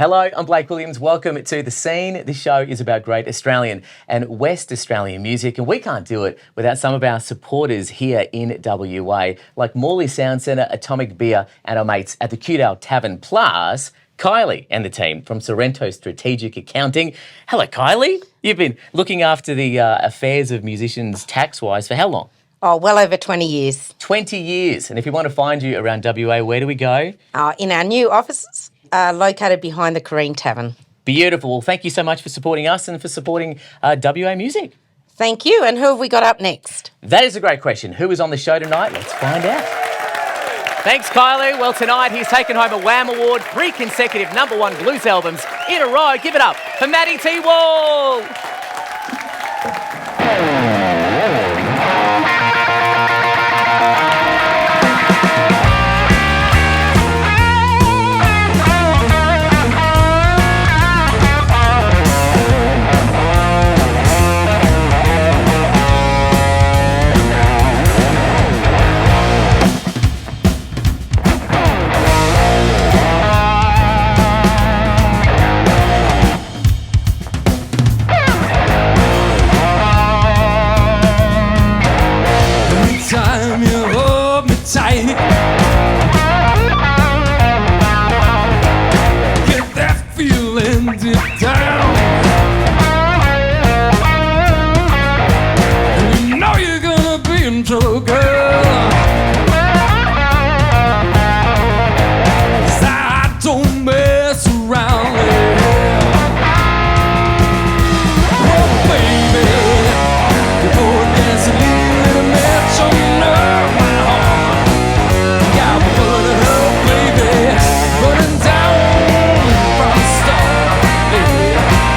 Hello, I'm Blake Williams. Welcome to The Scene. This show is about great Australian and West Australian music, and we can't do it without some of our supporters here in WA, like Morley Sound Centre, Atomic Beer, and our mates at the Cudale Tavern, plus Kylie and the team from Sorrento Strategic Accounting. Hello, Kylie. You've been looking after the affairs of musicians tax-wise for how long? Oh, well over 20 years. 20 years. And if you want to find you around WA, where do we go? In our new offices, located behind the Korean Tavern. Beautiful. Well, thank you so much for supporting us and for supporting WA music. Thank you. And who have we got up next? That is a great question. Who is on the show tonight? Let's find out. Thanks, Kylie. Well, tonight he's taken home a Wham Award, 3 consecutive #1 blues albums in a row. Give it up for Matty T Wall. Get that feeling deep down. You know you're gonna be in trouble, girl. 'Cause I don't mess around. Oh, baby, you're going dance a little match on your nerve, my heart. Got put up, baby, running down from the start, baby.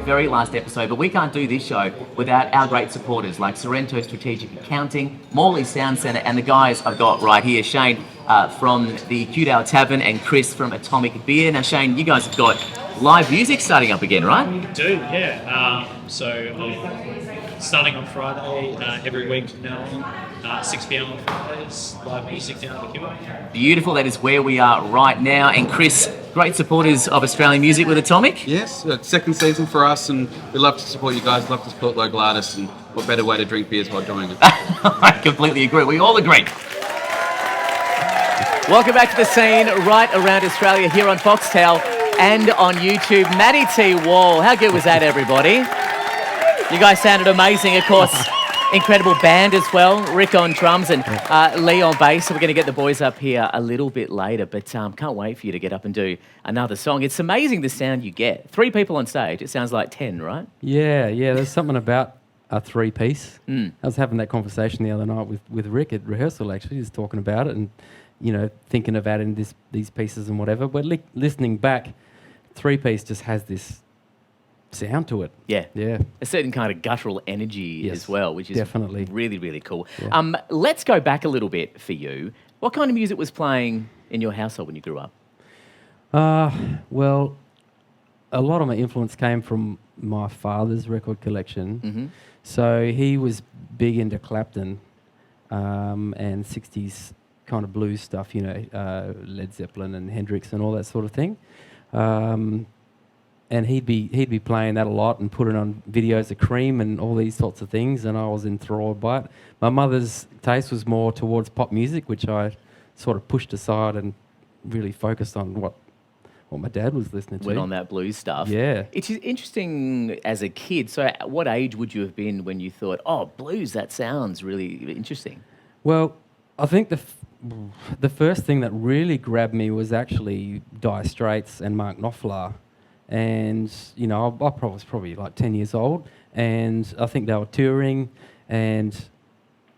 very last episode, but we can't do this show without our great supporters like Sorrento Strategic Accounting, Morley Sound Centre, and the guys I've got right here, Shane from the Cudale Tavern and Chris from Atomic Beer. Now, Shane, you guys have got live music starting up again, right? We do, yeah. Starting on Friday, every week from now on, 6 p.m. on Fridays, live music down at the Cure. Beautiful, that is where we are right now. And Chris, great supporters of Australian music with Atomic. Yes, second season for us, and we love to support you guys, love to support local artists, and what better way to drink beers while doing it? I completely agree. We all agree. Welcome back to the scene right around Australia here on Foxtel and on YouTube. Matty T Wall, how good was that, everybody? You guys sounded amazing, of course. Incredible band as well. Rick on drums and Lee on bass. So we're going to get the boys up here a little bit later, but can't wait for you to get up and do another song. It's amazing the sound you get. 3 people on stage. It sounds like 10, right? Yeah. There's something about a 3-piece. I was having that conversation the other night with Rick at rehearsal, actually. He was talking about it and, thinking of adding these pieces and whatever. But listening back, 3-piece just has this sound to it. Yeah. Yeah. A certain kind of guttural energy as well, which is definitely really, really cool. Yeah. Let's go back a little bit for you. What kind of music was playing in your household when you grew up? Well, a lot of my influence came from my father's record collection. Mm-hmm. So he was big into Clapton and 60s kind of blues stuff, Led Zeppelin and Hendrix and all that sort of thing. And he'd be playing that a lot and putting on videos of Cream and all these sorts of things, and I was enthralled by it. My mother's taste was more towards pop music, which I sort of pushed aside and really focused on what my dad was listening to. Went on that blues stuff. Yeah. It's interesting as a kid. So at what age would you have been when you thought, oh, blues, that sounds really interesting? Well, I think the first thing that really grabbed me was actually Dire Straits and Mark Knopfler. And, I was probably like 10 years old, and I think they were touring, and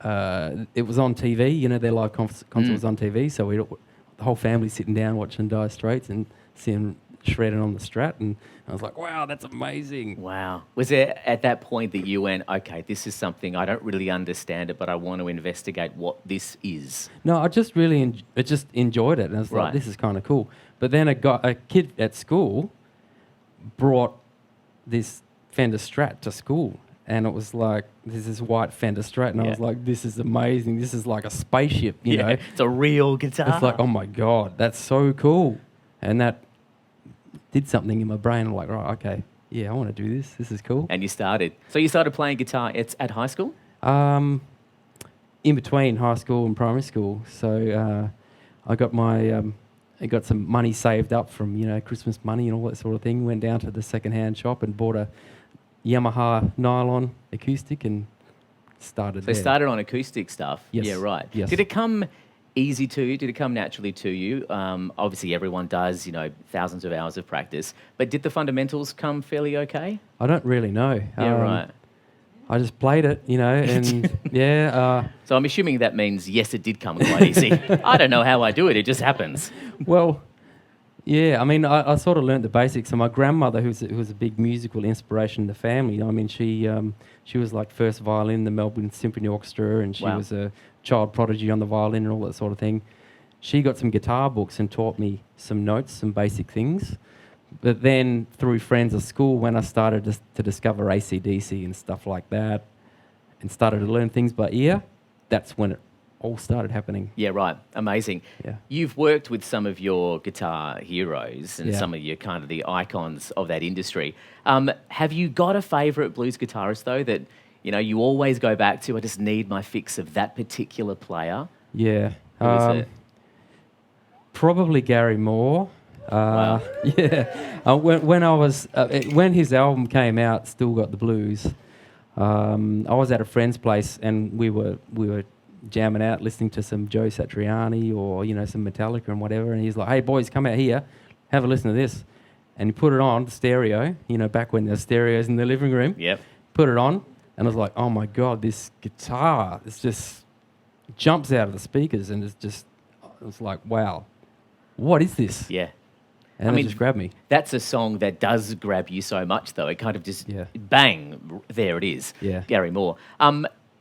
it was on TV, their live concert was on TV, so the whole family sitting down watching Dire Straits and seeing shredding on the Strat, and I was like, wow, that's amazing. Wow. Was there at that point that you went, okay, this is something, I don't really understand it, but I want to investigate what this is? No, I just really just enjoyed it, and I was like, this is kind of cool. But then a kid at school brought this Fender Strat to school, and it was like, this is white Fender Strat, and I was like, this is amazing, this is like a spaceship, you know. It's a real guitar. It's like, oh my God, that's so cool. And that did something in my brain. I'm like, right, okay, yeah, I want to do this, this is cool. And you started. So you started playing guitar at high school? In between high school and primary school. So I got I got some money saved up from, Christmas money and all that sort of thing. Went down to the second-hand shop and bought a Yamaha nylon acoustic and started there. So started on acoustic stuff? Yes. Yeah, right. Yes. Did it come easy to you? Did it come naturally to you? Obviously, everyone does, thousands of hours of practice. But did the fundamentals come fairly okay? I don't really know. Yeah, right. I just played it, and yeah. So I'm assuming that means, yes, it did come quite easy. I don't know how I do it. It just happens. Well, yeah, I mean, I sort of learnt the basics. And my grandmother, who was a big musical inspiration in the family, I mean, she was like first violin in the Melbourne Symphony Orchestra, and she was a child prodigy on the violin and all that sort of thing. She got some guitar books and taught me some notes, some basic things. But then through friends at school, when I started to discover AC/DC and stuff like that, and started to learn things by ear, that's when it all started happening. Yeah, right. Amazing. Yeah. You've worked with some of your guitar heroes and some of your kind of the icons of that industry. Have you got a favourite blues guitarist, though, that, you always go back to? I just need my fix of that particular player. Yeah. Who is it? Probably Gary Moore. Wow. Yeah. When his album came out, Still Got the Blues, I was at a friend's place and we were jamming out, listening to some Joe Satriani or some Metallica and whatever. And he's like, "Hey boys, come out here, have a listen to this." And he put it on the stereo. Back when there were stereos in the living room. Yep. Put it on, and I was like, "Oh my God, this guitar! It's just jumps out of the speakers, and it's like, wow, what is this?" Yeah. And it just grabbed me. That's a song that does grab you so much, though. It kind of just bang, there it is. Yeah. Gary Moore.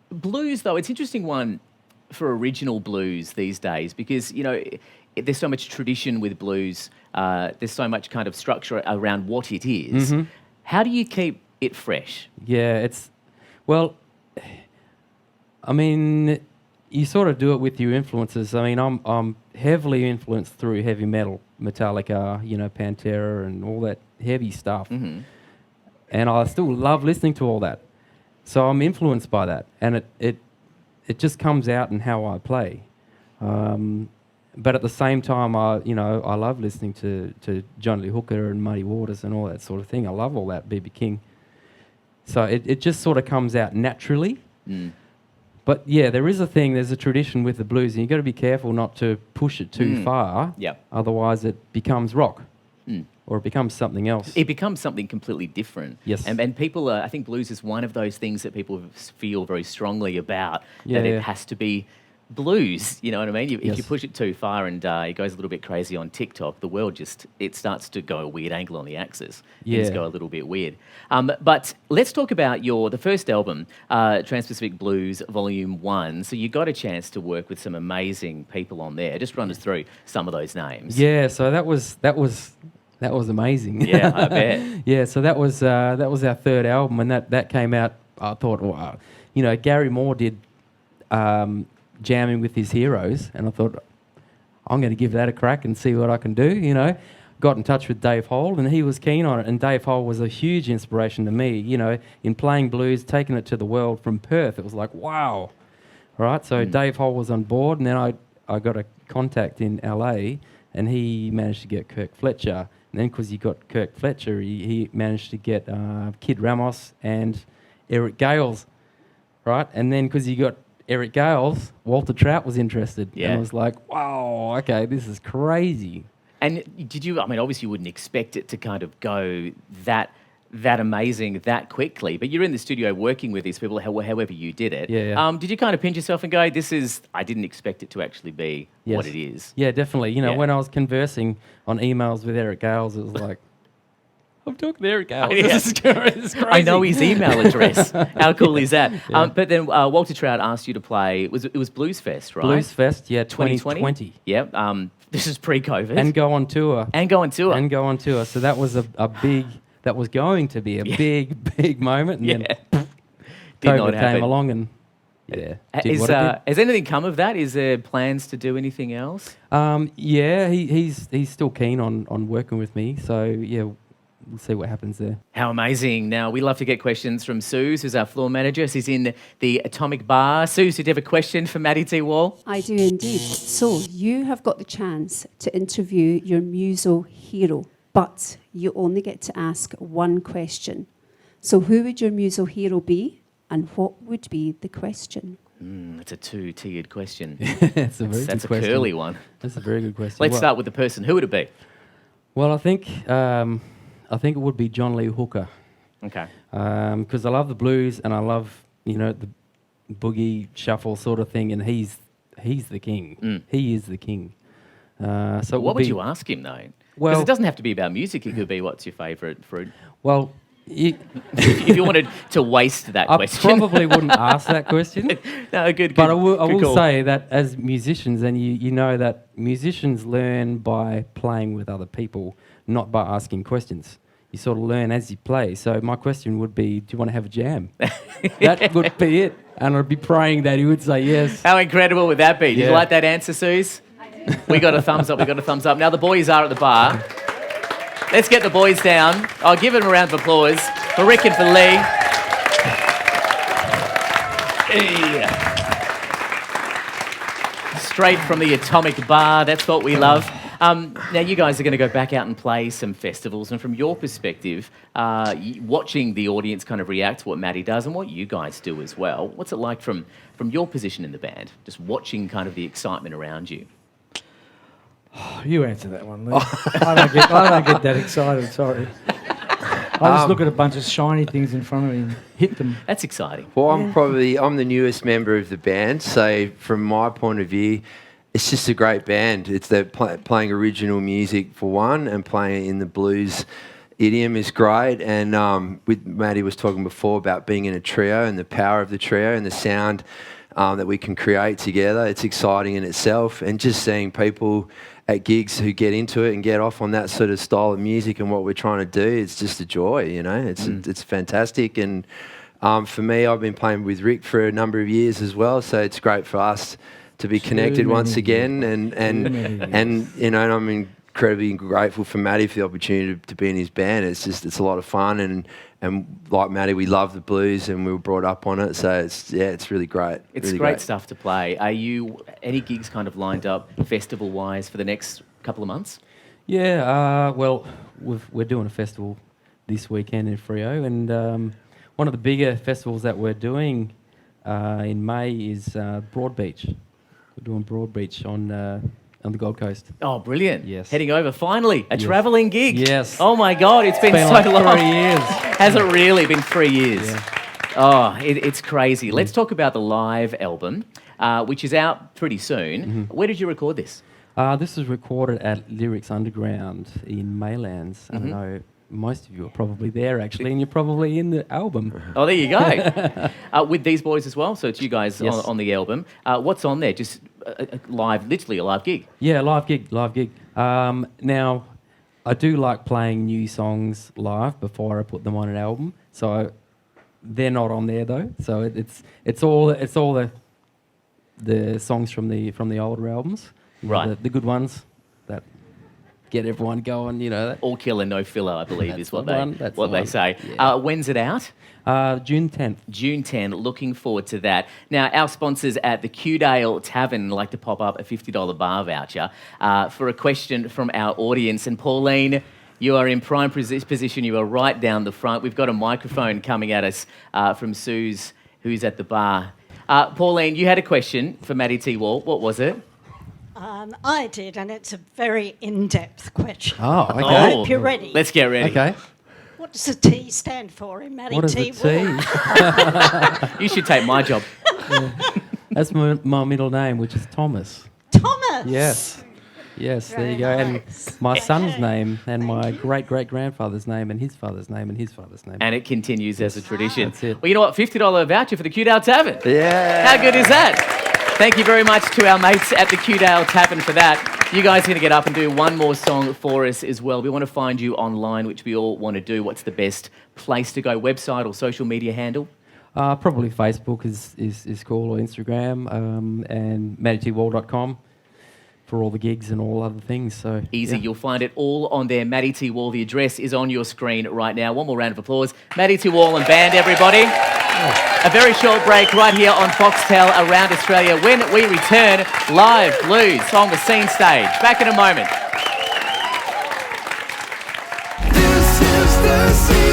Blues, though, it's an interesting one for original blues these days because, you know, there's so much tradition with blues. There's so much kind of structure around what it is. Mm-hmm. How do you keep it fresh? Yeah, I mean, you sort of do it with your influences. I mean, I'm heavily influenced through heavy metal, Metallica, you know, Pantera and all that heavy stuff. Mm-hmm. And I still love listening to all that. So I'm influenced by that. And it just comes out in how I play. But at the same time, I love listening to John Lee Hooker and Muddy Waters and all that sort of thing. I love all that, B.B. King. So it just sort of comes out naturally. Mm. But yeah, there's a tradition with the blues, and you've got to be careful not to push it too far. Yep. Otherwise, it becomes rock, or it becomes something else. It becomes something completely different. Yes. And people, I think blues is one of those things that people feel very strongly about, that Yeah. it has to be blues, you know what I mean? If Yes. you push it too far and it goes a little bit crazy on TikTok, the world it starts to go a weird angle on the axis. Things Yeah. go a little bit weird. But let's talk about the first album, Trans-Pacific Blues Volume 1. So you got a chance to work with some amazing people on there. Just run us through some of those names. Yeah, so that was amazing. Yeah, I bet. Yeah, so that was our third album, and that came out. I thought, wow, you know, Gary Moore did jamming with his heroes, and I thought, I'm going to give that a crack and see what I can do. You know, got in touch with Dave Holt, and he was keen on it. And Dave Holt was a huge inspiration to me. You know, in playing blues, taking it to the world from Perth, it was like, wow. Right, so Dave Holt was on board, and then I got a contact in LA, and he managed to get Kirk Fletcher. And then because he got Kirk Fletcher, he managed to get Kid Ramos and Eric Gales, right? And then because he got Eric Gales, Walter Trout was interested. Yeah. And I was like, wow, okay, this is crazy. And did you, I mean, obviously you wouldn't expect it to kind of go that amazing that quickly, but you're in the studio working with these people, however you did it. Yeah. Did you kind of pinch yourself and go, I didn't expect it to actually be what Yes. it is? Yeah, definitely. You know, Yeah. when I was conversing on emails with Eric Gales, it was like, I'm talking to Eric Gales. Yeah. This is crazy. I know his email address. How cool is that? But then Walter Trout asked you to play, it was Blues Fest, right? Blues Fest, yeah, 2020. Yep. This is pre-COVID. And go on tour. And go on tour. So that was that was going to be a big moment. And Yeah. then Did COVID not happen. came along and did what it did. Has anything come of that? Is there plans to do anything else? Yeah, he's still keen on working with me. So yeah, we'll see what happens there. How amazing. Now, we love to get questions from Suze, who's our floor manager. She's in the Atomic Bar. Suze, did you have a question for Matty T Wall? I do indeed. So you have got the chance to interview your muso hero, but you only get to ask one question. So who would your muso hero be, and what would be the question? It's a two-tiered question. That's a very That's good a question. curly one. That's a very good question. Let's Well- start with the person. Who would it be? Well, I think it would be John Lee Hooker. Okay. Because I love the blues and I love, you know, the boogie shuffle sort of thing, and he's the king. He is the king. So What would you ask him, though? Because Well- it doesn't have to be about music. It could be, what's your favourite fruit? Well, If you wanted to waste that I question. probably wouldn't ask that question. No, good. But I will call. say that as musicians, and you know that musicians learn by playing with other people, not by asking questions. You sort of learn as you play. So my question would be, do you want to have a jam? That would be it. And I'd be praying that he would say yes. How incredible would that be? Did you Yeah. like that answer, Suze? We got a thumbs up. Now the boys are at the bar. Let's get the boys down. I'll give them a round of applause for Rick and for Lee. Hey. Straight from the Atomic Bar. That's what we love. Now you guys are going to go back out and play some festivals, and from your perspective, watching the audience kind of react to what Matty does and what you guys do as well, what's it like from your position in the band, just watching kind of the excitement around you? You answer that one, Lee. I don't get that excited, sorry. I just look at a bunch of shiny things in front of me and hit them. That's exciting. Well, I'm the newest member of the band, so from my point of view, it's just a great band. It's they're playing original music for one, and playing in the blues idiom is great. And with Matty was talking before about being in a trio and the power of the trio and the sound that we can create together. It's exciting in itself, and just seeing people at gigs who get into it and get off on that sort of style of music and what we're trying to do, it's just a joy, you know. It's fantastic. And for me, I've been playing with Rick for a number of years as well, so it's great for us to be connected once again. And you know, and I'm incredibly grateful for Matty for the opportunity to be in his band. It's a lot of fun, and like Matty, we love the blues and we were brought up on it, so it's really great. It's really great stuff to play. Are you any gigs kind of lined up festival wise for the next couple of months? Yeah, well, we're doing a festival this weekend in Freo, and one of the bigger festivals that we're doing in May is Broadbeach. We're doing Broadbeach on the Gold Coast. Oh, brilliant. Yes. Heading over, finally, a travelling gig. Yes. Oh my God, it's been so like long. 3 years. Has it really been 3 years? Yeah. Oh, it's crazy. Let's talk about the live album, which is out pretty soon. Mm-hmm. Where did you record this? This was recorded at Lyrics Underground in Maylands. I know most of you are probably there, actually, and you're probably in the album. Oh, there you go. With these boys as well, so it's you guys Yes. on the album. What's on there? Just live, literally a live gig. Yeah, live gig. Now, I do like playing new songs live before I put them on an album, so they're not on there though. So it's all the songs from the older albums, Right. The good ones that get everyone going. You know, All killer, no filler, I believe, That's is what the one, that's what the they one. say. Yeah. When's it out? June 10th. June 10, looking forward to that. Now, our sponsors at the Qdale Tavern like to pop up a $50 bar voucher for a question from our audience. And Pauline, you are in prime position. You are right down the front. We've got a microphone coming at us from Suze, who's at the bar. Pauline, you had a question for Matty T Wall. What was it? I did, and it's a very in-depth question. Oh, okay. I hope you're ready. Let's get ready. Okay. What does the T stand for in Matty What is T the T? You should take my job. That's my middle name, which is Thomas. Thomas. Yes. Yes, there you go. Very And nice. my son's name, and my great-great-grandfather's name, and his father's name, and his father's name. And it continues as a tradition. That's it. Well, you know what? $50 voucher for the Qdale Tavern. Yeah. How good is that? Thank you very much to our mates at the Qdale Tavern for that. You guys are going to get up and do one more song for us as well. We want to find you online, which we all want to do. What's the best place to go? Website or social media handle? Probably Facebook is cool, or Instagram, and mattytwall.com for all the gigs and all other things. So Easy. yeah. You'll find it all on there. Matty T Wall. The address is on your screen right now. One more round of applause. Matty T Wall and band, everybody. A very short break right here on Foxtel around Australia. When we return, live blues on the scene stage. Back in a moment. This is the scene.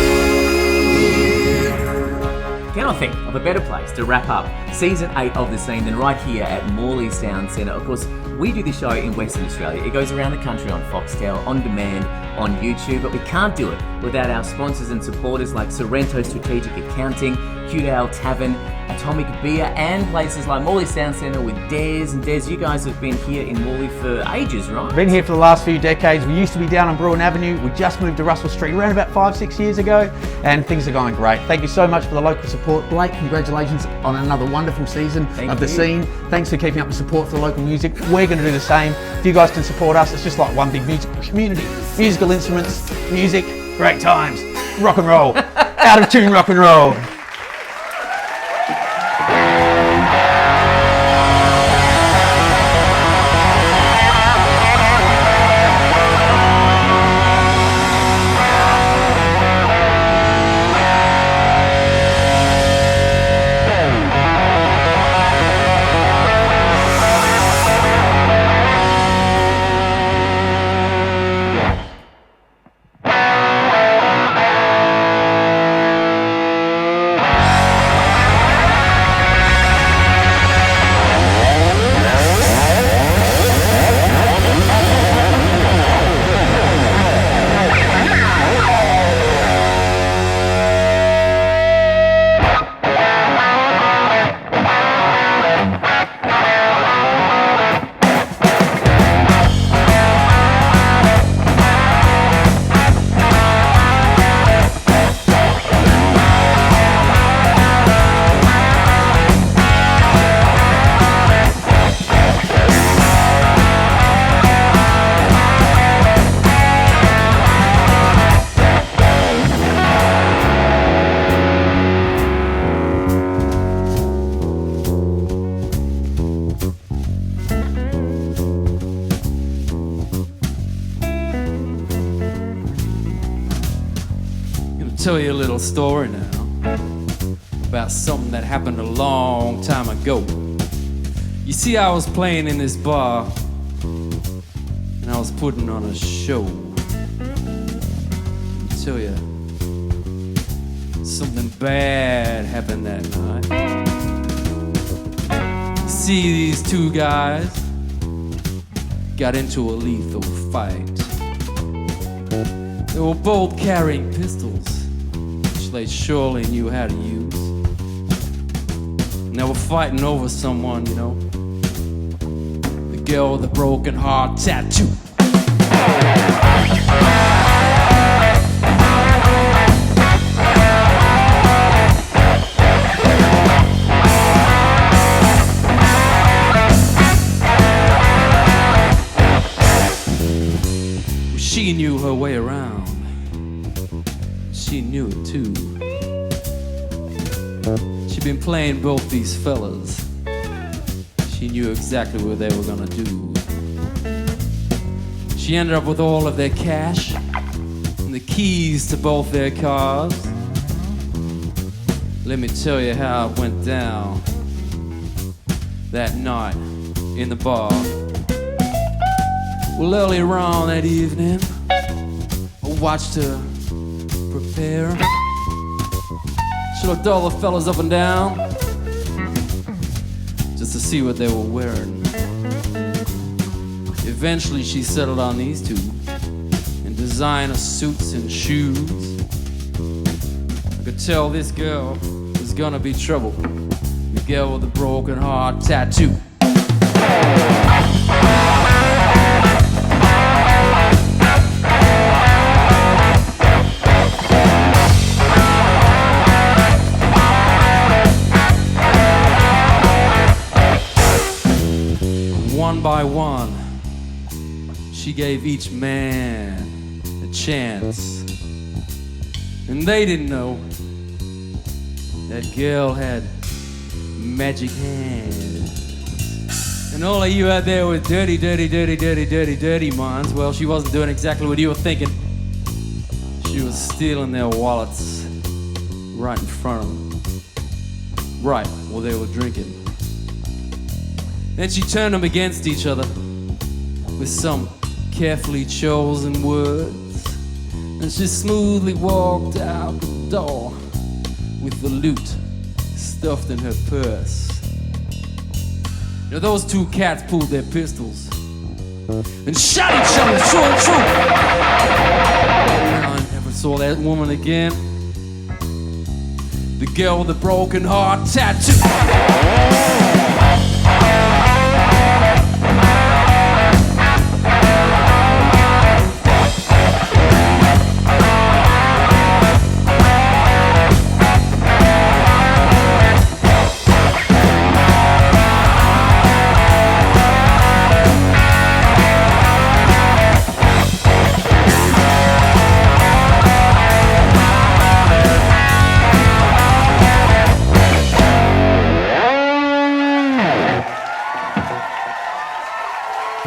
Cannot think of a better place to wrap up Season 8 of The Scene than right here at Morley Sound Centre. Of course, we do this show in Western Australia. It goes around the country on Foxtel, on demand, on YouTube, but we can't do it without our sponsors and supporters like Sorrento Strategic Accounting, Qdale Tavern, Atomic Beer, and places like Morley Sound Centre with Des. And Des, you guys have been here in Morley for ages, right? Been here for the last few decades. We used to be down on Bruin Avenue. We just moved to Russell Street around about 5-6 years ago, and things are going great. Thank you so much for the local support. Blake, congratulations on another wonderful season of The Scene. Thanks for keeping up the support for the local music. We're going to do the same. If you guys can support us, it's just like one big music community. Musical instruments, music, great times, rock and roll, out of tune rock and roll. tell you a little story now about something that happened a long time ago. You see, I was playing in this bar and I was putting on a show. I'll tell you, something bad happened that night. See, these two guys got into a lethal fight. They were both carrying pistols, which they surely knew how to use. And they were fighting over someone, you know, the girl with the broken heart tattoo. She knew her way around. She knew it too. She'd been playing both these fellas. She knew exactly what they were gonna do. She ended up with all of their cash and the keys to both their cars. Let me tell you how it went down that night in the bar. Well, earlier on that evening, I watched her prepare. She looked all the fellas up and down just to see what they were wearing. Eventually, she settled on these two in designer suits and shoes. I could tell this girl was gonna be trouble. The girl with the broken heart tattoo. One by one, she gave each man a chance. And they didn't know that girl had magic hands. And all of you out there with dirty, dirty, dirty, dirty, dirty, dirty minds, well, she wasn't doing exactly what you were thinking. She was stealing their wallets right in front of them, right while they were drinking. Then she turned them against each other with some carefully chosen words. And she smoothly walked out the door with the loot stuffed in her purse. Now those two cats pulled their pistols and shot each other true and true. I never saw that woman again. The girl with the broken heart tattoo.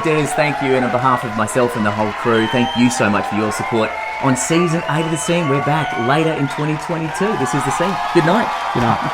Des, thank you, and on behalf of myself and the whole crew, thank you so much for your support on Season 8 of The Scene. We're back later in 2022. This is The Scene. Good night. Good night.